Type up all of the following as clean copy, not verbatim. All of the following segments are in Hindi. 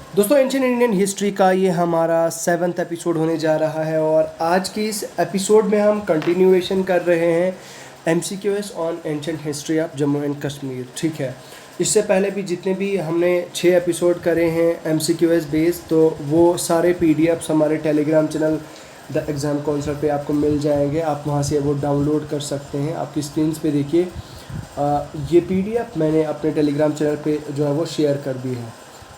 दोस्तों एंशिएंट इंडियन हिस्ट्री का ये हमारा 7th एपिसोड होने जा रहा है और आज के इस एपिसोड में हम कंटिन्यूएशन कर रहे हैं MCQs on ancient history of Jammu and Kashmir. ठीक है, इससे पहले भी जितने भी हमने 6 एपिसोड करे हैं MCQs बेस्ड, तो वो सारे PDFs हमारे Telegram channel the exam counsellor पे आपको मिल जाएंगे। आप वहाँ से वो डाउनलोड कर सकते हैं। आपकी स्क्रीन पे देखिए, ये PDF मैंने अपने टेलीग्राम चैनल पे जो है वो शेयर कर दी है।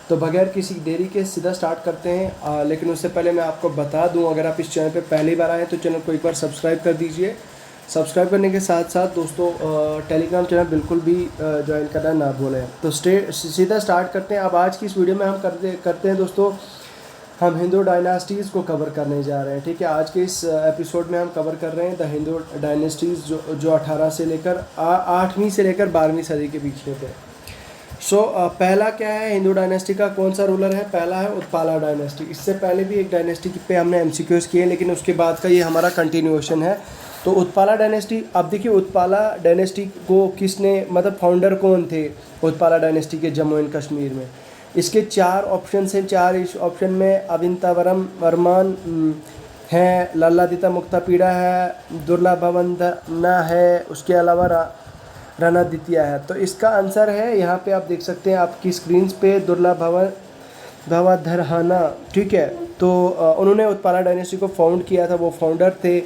तो बगैर किसी देरी के सीधा स्टार्ट करते हैं। लेकिन उससे पहले मैं आपको बता दूं, अगर आप इस चैनल पे पहली बार आए तो चैनल को एक बार सब्सक्राइब कर दीजिए। सब्सक्राइब करने के साथ साथ दोस्तों टेलीग्राम चैनल बिल्कुल भी ज्वाइन करना ना भूलें। तो सीधा स्टार्ट करते हैं। अब आज की इस वीडियो में हम करते हैं दोस्तों, हम हिंदू डायनास्टीज़ को कवर करने जा रहे हैं। ठीक है, आज के इस एपिसोड में हम कवर कर रहे हैं द हिंदू डायनेस्टीज़ जो 18 से लेकर 8वीं से लेकर 12वीं सदी के बीच में थे। पहला क्या है, हिंदू डायनेस्टी का कौन सा रूलर है? पहला है उत्पाला डायनेस्टी। इससे पहले भी एक डायनेस्टी पे हमने MCQs किए, लेकिन उसके बाद का ये हमारा कंटिन्यूएशन है। तो उत्पाला डायनेस्टी, अब देखिए उत्पाला डायनेस्टी को किसने, मतलब फाउंडर कौन थे उत्पाला डायनेस्टी के जम्मू एंड कश्मीर में? इसके 4 ऑप्शन हैं। 4 इस ऑप्शन में अविंतावरम वर्मान है, लल्लादिता मुक्तापीड़ा है, दुर्लभवंदना है, उसके अलावा रणद्वितीय है। तो इसका आंसर है, यहाँ पे आप देख सकते हैं आपकी स्क्रीन पे, दुर्लभवधरहाना। ठीक है, तो उन्होंने उत्पाला डायनेस्टी को फाउंड किया था, वो फाउंडर थे।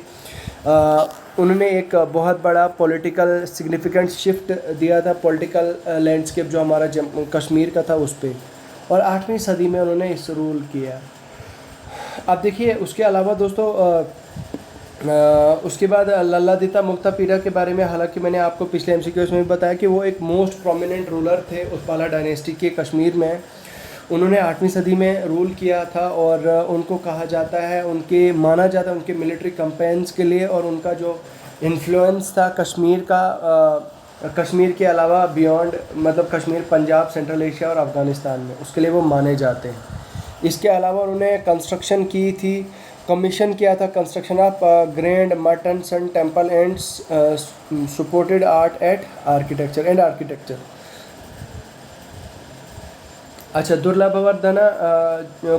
उन्होंने एक बहुत बड़ा पॉलिटिकल सिग्निफिकेंट शिफ्ट दिया था, पॉलिटिकल लैंडस्केप जो हमारा जम्मू कश्मीर का था उस पर, और 8वीं सदी में उन्होंने इस रूल किया। अब देखिए उसके अलावा दोस्तों उसके बाद लल्लादिता मुक्तापीड़ा के बारे में, हालांकि मैंने आपको पिछले MCQs में भी बताया कि वो एक मोस्ट प्रोमिनेंट रूलर थे उत्पाला डायनेस्टी के कश्मीर में। उन्होंने 8वीं सदी में रूल किया था और उनको कहा जाता है, माना जाता है उनके मिलिट्री कैंपेन्स के लिए, और उनका जो इन्फ्लुएंस था कश्मीर का, कश्मीर के अलावा बियॉन्ड, मतलब कश्मीर, पंजाब, सेंट्रल एशिया और अफ़गानिस्तान में, उसके लिए वो माने जाते हैं। इसके अलावा उन्होंने कंस्ट्रक्शन की थी, कमीशन किया था construction of grand Martand sun temple and supported art at architecture. अच्छा, दुर्लभवर्धना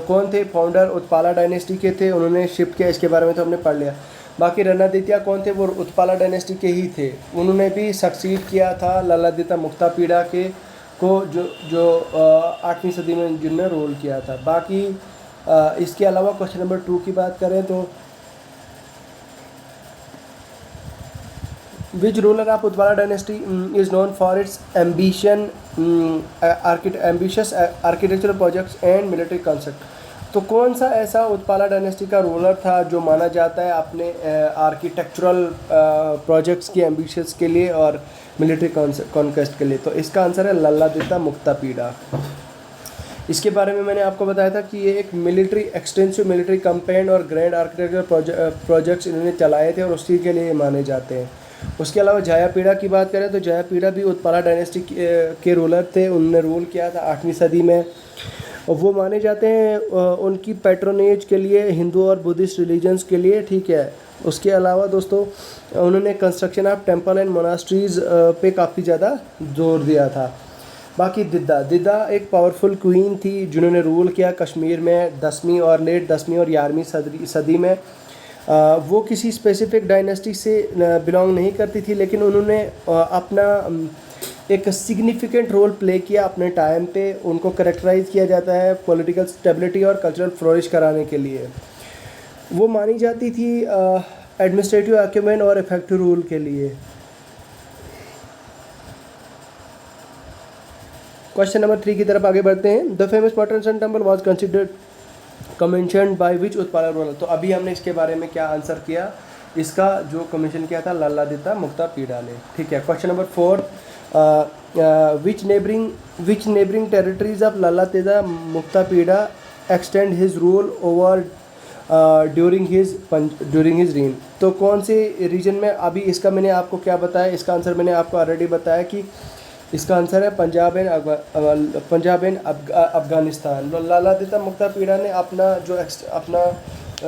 कौन थे? फाउंडर उत्पाला डायनेस्टी के थे, उन्होंने शिफ्ट किया, इसके बारे में तो हमने पढ़ लिया। बाकी रणद्वितीय कौन थे? वो उत्पाला डायनेस्टी के ही थे, उन्होंने भी सक्सीड किया था लल्लादिता मुक्तापीड़ा के को, जो 8वीं सदी में जिन्होंने रोल किया था। बाकी इसके अलावा क्वेश्चन नंबर 2 की बात करें तो, which ruler of Utpala dynasty is known for its ambitious architectural projects and military concept. तो कौन सा ऐसा उत्पाला डायनेस्टी का रूलर था जो माना जाता है अपने आर्किटेक्चरल प्रोजेक्ट्स की एम्बिशियस के लिए और मिलिट्री कॉन्क्वेस्ट के लिए? तो इसका आंसर है लल्लादिता मुक्तापीड़ा। इसके बारे में मैंने आपको बताया था कि ये एक एक्सटेंसिव मिलिट्री कैंपेन और ग्रैंड आर्किटेक्चर प्रोजेक्ट्स इन्होंने चलाए थे और उसी के लिए माने जाते हैं। उसके अलावा जयापीड़ा की बात करें तो जयापीड़ा भी उत्पाला डायनेस्टी के रूलर थे, उन्होंने रूल किया था 8वीं सदी में, और वो माने जाते हैं उनकी पैट्रोनेज के लिए हिंदू और बुद्धिस्ट रिलीजन्स के लिए। ठीक है, उसके अलावा दोस्तों उन्होंने कंस्ट्रक्शन ऑफ टेम्पल एंड मोनास्ट्रीज़ पे काफ़ी ज़्यादा जोर दिया था। बाकी दिद्दा एक पावरफुल क्वीन थी जिन्होंने रूल किया कश्मीर में 10वीं और लेट 10वीं और 11वीं सदी में। वो किसी स्पेसिफिक डायनेस्टी से बिलोंग नहीं करती थी, लेकिन उन्होंने अपना एक सिग्निफिकेंट रोल प्ले किया अपने टाइम पे। उनको करेक्टराइज किया जाता है पॉलिटिकल स्टेबिलिटी और कल्चरल फ्लोरिश कराने के लिए। वो मानी जाती थी एडमिनिस्ट्रेटिव एक्यूमेन और इफेक्टिव रूल के लिए। क्वेश्चन नंबर 3 की तरफ आगे बढ़ते हैं। The famous Martand sun temple was considered commissioned by which Utpala ruler. तो अभी हमने इसके बारे में क्या आंसर किया, इसका जो कमीशन किया था लल्लादिता मुक्तापीड़ा ने। ठीक है, question number 4, which neighbouring territories of Lalitaditya Muktapida extend his rule over during his reign. तो कौन से रीजन में? अभी इसका मैंने आपको क्या बताया, इसका आंसर मैंने आपको ऑलरेडी बताया कि इसका आंसर है पंजाब एंड अफ़गानिस्तान। लल्लादिता मुक्तापीड़ा ने अपना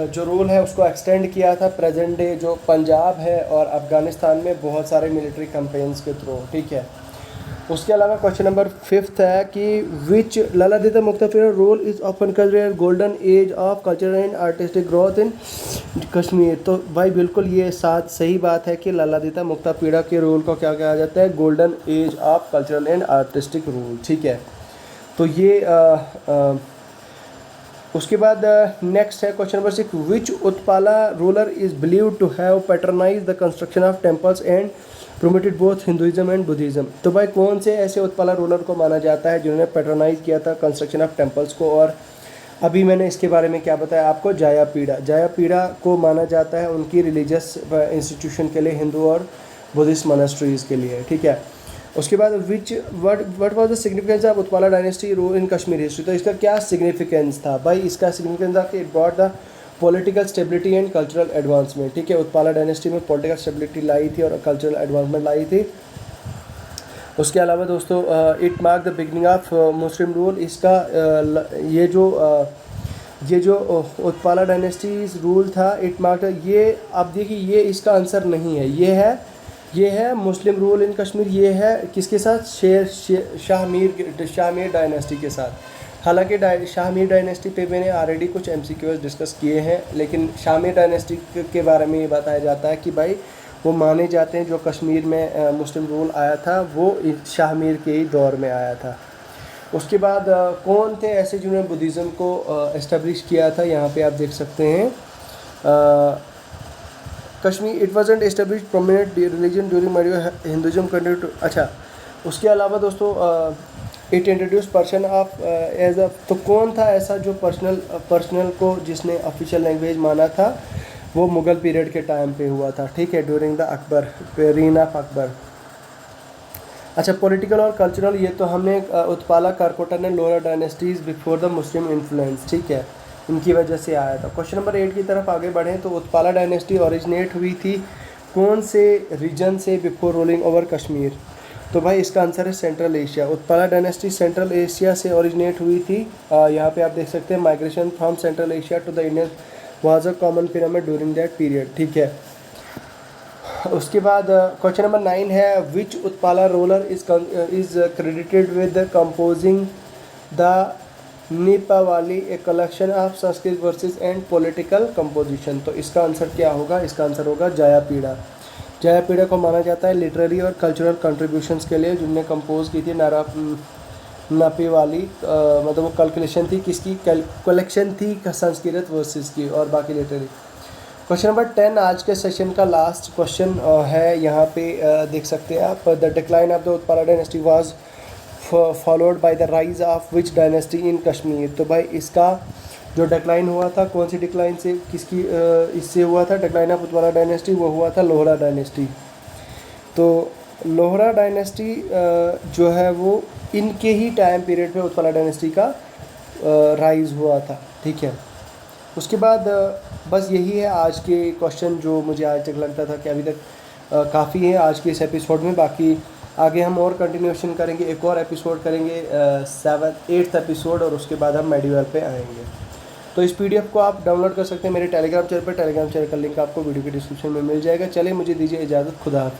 जो रूल है उसको एक्सटेंड किया था प्रेजेंट डे जो पंजाब है और अफ़गानिस्तान में बहुत सारे मिलिट्री कैंपेन्स के थ्रू। ठीक है, उसके अलावा क्वेश्चन नंबर 5 है कि which Lalitaditya Muktapida rule is often considered golden age of cultural and artistic growth in Kashmir. तो भाई बिल्कुल ये साथ सही बात है कि ललादेता मुक्तापीड़ा के रोल को क्या कहा जाता है, golden age of cultural and artistic role. ठीक है, तो ये उसके बाद नेक्स्ट है question number 6, which Utpala ruler is believe to have patronise the construction of temples and promoted both Hinduism and Buddhism. तो भाई कौन से ऐसे उत्पाला रूलर को माना जाता है जिन्होंने पैटर्नाइज किया था कंस्ट्रक्शन ऑफ टेम्पल्स को, और अभी मैंने इसके बारे में क्या बताया आपको, जायापीड़ा को माना जाता है उनकी रिलीजियस इंस्टीट्यूशन के लिए, हिंदू और बुद्धिस्ट मोनेस्ट्रीज़ के लिए। ठीक है, उसके बाद what was the significance of Utpala dynasty rule in Kashmir history. तो इसका क्या सिग्निफिकेंस था भाई, इसका सिग्निफिकेंस था कि it brought the political stability and cultural advancement. ठीक है, उत्पाला डायनेस्टी में पॉलिटिकल स्टेबिलिटी लाई थी और कल्चरल एडवांसमेंट लाई थी। उसके अलावा दोस्तों it mark the beginning of Muslim rule. इसका ये जो उत्पाला डायनेस्टीज रूल था, इट मार्क, ये आप देखिए ये इसका आंसर नहीं है, ये है मुस्लिम रूल इन कश्मीर। ये है किसके साथ, शाहमीर डायनेस्टी के साथ। हालांकि शाहमीर डायनेस्टी पे मैंने ऑलरेडी कुछ MCQs डिस्कस किए हैं, लेकिन शाहमीर डायनेस्टी के बारे में ये बताया जाता है कि भाई वो माने जाते हैं जो कश्मीर में मुस्लिम रूल आया था वो शाहमीर के ही दौर में आया था। उसके बाद कौन थे ऐसे जिन्होंने बुद्धिज़्म को इस्टेब्लिश किया था, यहाँ पे आप देख सकते हैं Kashmir it wasn't establish prominent religion during module Hinduism continue. अच्छा, उसके अलावा दोस्तों it introduce person of age a, तो कौन था ऐसा जो पर्सनल को जिसने ऑफिशियल लैंग्वेज माना था, वो मुग़ल पीरियड के टाइम पे हुआ था। ठीक है, during the Akbar reign of Akbar. अच्छा, पॉलिटिकल और कल्चरल, ये तो हमने Utpala Karkotan and Lohara dynasties before the Muslim influence. ठीक है, इनकी वजह से आया था। क्वेश्चन नंबर 8 की तरफ आगे बढ़ें तो उत्पाला डायनेस्टी ओरिजिनेट हुई थी कौन से रीजन से बिफोर रूलिंग ओवर कश्मीर। तो भाई इसका आंसर है central Asia. Utpala dynasty central Asia से ओरिजिनेट हुई थी। यहाँ पे आप देख सकते हैं migration from central Asia to the Indian was a common pyramid during that period. ठीक है, उसके बाद क्वेश्चन नंबर 9 है which Utpala ruler is credited with composing the Nipavali a collection of Sanskrit verses and political composition. तो इसका आंसर क्या होगा, इसका आंसर होगा जायापीड़ा को माना जाता है लिटरेरी और कल्चरल कंट्रीब्यूशंस के लिए, जिनने कंपोज की थी नापीवाली, मतलब वो कैलकुलेशन थी किसकी, कलेक्शन थी संस्कृत वर्सेस की और बाकी लिटरेरी। क्वेश्चन नंबर 10 आज के सेशन का लास्ट क्वेश्चन है, यहाँ पे देख सकते हैं आप, the decline of the Utpala dynasty was followed by the rise of which dynasty in Kashmir. तो भाई इसका जो डिक्लाइन हुआ था, कौन सी डिक्लाइन से, किसकी इससे हुआ था डिक्लाइन ऑफ उत्पाला डायनेस्टी, वो हुआ था लोहरा डायनेस्टी। तो लोहरा डायनेस्टी जो है वो इनके ही टाइम पीरियड पे उत्पाला डायनेस्टी का राइज हुआ था। ठीक है, उसके बाद बस यही है आज के क्वेश्चन जो मुझे आज तक लगता था कि अभी तक काफ़ी है आज के इस एपिसोड में। बाकी आगे हम और कंटिन्यूएशन करेंगे, एक और एपिसोड करेंगे 8th एपिसोड, और उसके बाद हम मेडिवल पे आएंगे। तो इस PDF को आप डाउनलोड कर सकते हैं मेरे टेलीग्राम चैनल पर। टेलीग्राम चैनल का लिंक आपको वीडियो के डिस्क्रिप्शन में मिल जाएगा। चलिए मुझे दीजिए इजाज़त, खुदा हाफिज़।